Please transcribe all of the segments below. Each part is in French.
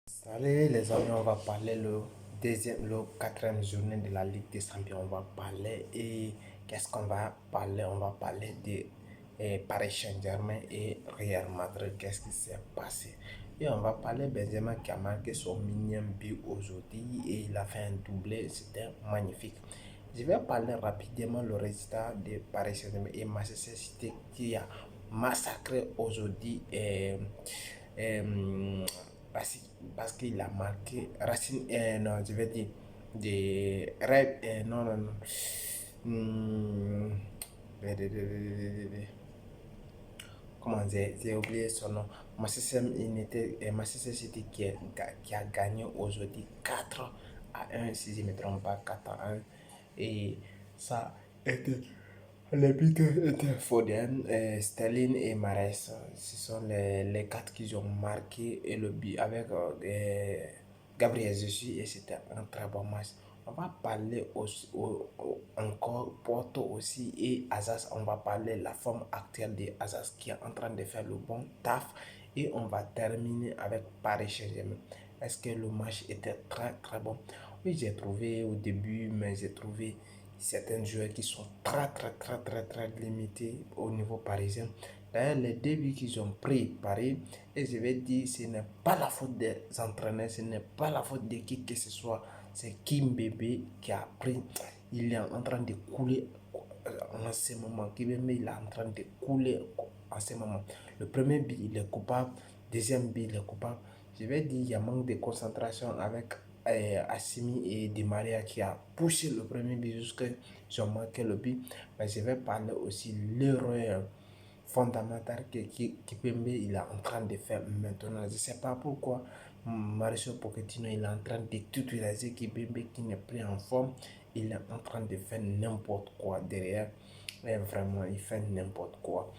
Salut les amis, on va parler le quatrième journée de la Ligue des Champions. On va parler et qu'est-ce qu'on va parler? On va parler de Paris Saint-Germain et Real Madrid. Qu'est-ce qui s'est passé? Et on va parler Benzema qui a marqué son millième but aujourd'hui et il a fait un doublé. C'était magnifique. Je vais parler rapidement le résultat de Paris Saint-Germain et Manchester City qui a massacré aujourd'hui. Euh, parce, parce qu'il a marqué Racine, non, je vais dire, des Red, non, non, non. Hmm, comment j'ai oublié son nom. Manchester City qui a gagné aujourd'hui 4 à 1, si je ne me trompe pas, 4 à 1. Et ça était les buts étaient Foden, Sterling et Mahrez. Ce sont les quatre qui ont marqué et le but avec Gabriel Jesus et c'était un très bon match. On va parler encore Porto aussi et Azaz. On va parler de la forme actuelle de Azaz qui est en train de faire le bon taf et on va terminer avec Paris Saint-Germain. Est-ce que le match était très très bon? Oui, j'ai trouvé au début, mais j'ai trouvé certains joueurs qui sont très limités au niveau parisien. D'ailleurs, les débuts qu'ils ont pris Paris, et je vais dire, ce n'est pas la faute des entraîneurs, ce n'est pas la faute de qui que ce soit. C'est Kim Bébé qui a pris. Il est en train de couler en ce moment. Kim Bébé, il est en train de couler en ce moment. Le premier but, il est coupable. Deuxième but, il est coupable. Je vais dire, il y a manque de concentration avec Assimi et Di Maria qui a poussé le premier but jusqu'à ils ont marqué le but. Mais je vais parler aussi l'erreur fondamentale que Kipembe il est en train de faire maintenant. Je ne sais pas pourquoi Mauricio Pochettino il est en train de tuteliser Kipembe qui n'est plus en forme. Il est en train de faire n'importe quoi derrière. Et vraiment, il fait n'importe quoi.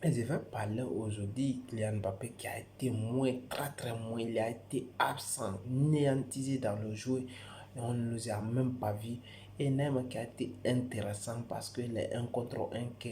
Et je vais parler aujourd'hui de Kylian Mbappé qui a été moins, très moins. Il a été absent, néantisé dans le jeu. On ne nous a même pas vu. Et même qui a été intéressant parce que les 1 contre 1 que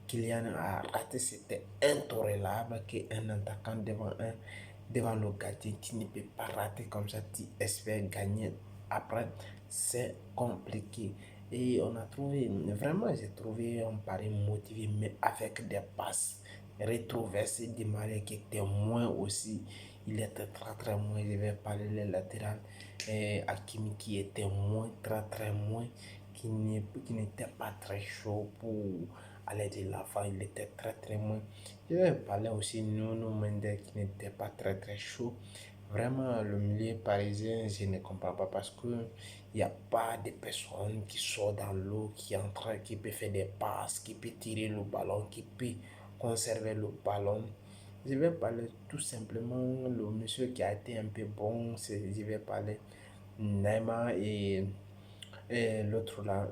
Kylian a raté, c'était intolérable qu'un attaquant devant le gardien, tu ne peux pas rater comme ça, tu espères gagner. Après, c'est compliqué. Et on a trouvé, vraiment, j'ai trouvé un pari motivé, mais avec des passes rétroversées de Marais qui était moins aussi. Il était très moins. Je vais parler les latérales. Et Hakimi qui était moins, très moins. Qui n'était pas très chaud pour aller de l'avant. Il était très moins. Je vais parler aussi Nuno Mendes qui n'était pas très chaud. Vraiment, le milieu parisien, je ne comprends pas parce que il n'y a pas de personne qui sort dans l'eau, qui peut faire des passes, qui peut tirer le ballon, qui peut conserver le ballon. Je vais parler tout simplement le monsieur qui a été un peu bon, je vais parler Neymar et l'autre là,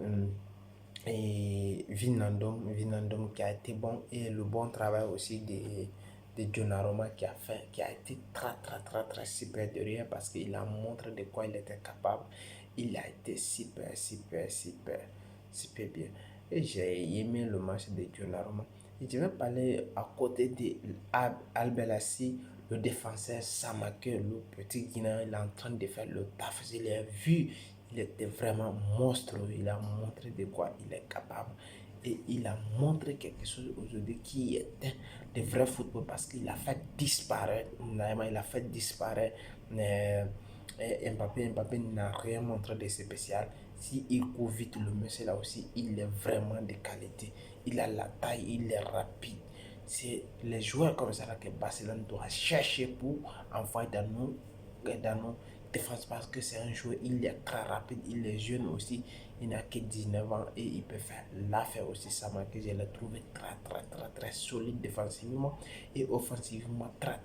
et Vinandom qui a été bon et le bon travail aussi de Donnarumma qui a été très super derrière parce qu'il a montré de quoi il était capable. Il a été super bien. Et j'ai aimé le match de Donnarumma. Et je vais parler à côté de Albelassi, le défenseur Samake, le petit Guinéen, il est en train de faire le taf. Je l'ai vu, il était vraiment monstrueux. Il a montré de quoi il est capable. Et il a montré quelque chose aujourd'hui qui était de vrai football parce qu'il a fait disparaître Naïma, il a fait disparaître Mbappé. Mbappé n'a rien montré de spécial. Si il court vite, le monsieur là aussi, il est vraiment de qualité. Il a la taille, il est rapide. C'est les joueurs comme ça là que Barcelone doit chercher pour envoyer dans nos défenses parce que c'est un joueur, il est très rapide, il est jeune aussi, il n'a que 19 ans et il peut faire l'affaire aussi. Ça m'a que je l'ai trouvé très solide défensivement et offensivement très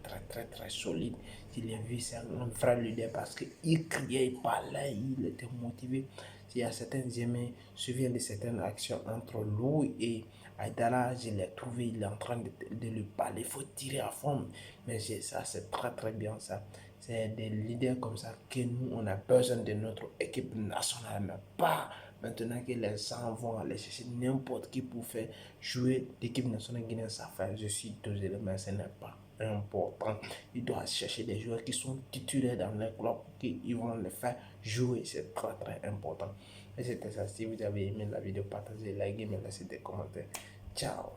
solide. Je l'ai vu, c'est un vrai leader parce qu'il criait, il parlait, il était motivé. Il y a certains aimés, je me souviens de certaines actions entre lui et Aïdara, je l'ai trouvé, il est en train de lui parler, il faut tirer à fond. Mais ça, c'est très bien ça. C'est des leaders comme ça que nous, on a besoin de notre équipe nationale, mais pas maintenant que les gens vont aller chercher n'importe qui pour faire jouer l'équipe nationale guinéenne. Ça fait, je suis désolé, mais ce n'est pas important. Il doit chercher des joueurs qui sont titulaires dans les clubs, qui vont les faire jouer. C'est très très important. Et c'était ça. Si vous avez aimé la vidéo, partagez, likez, mais laissez des commentaires. Ciao.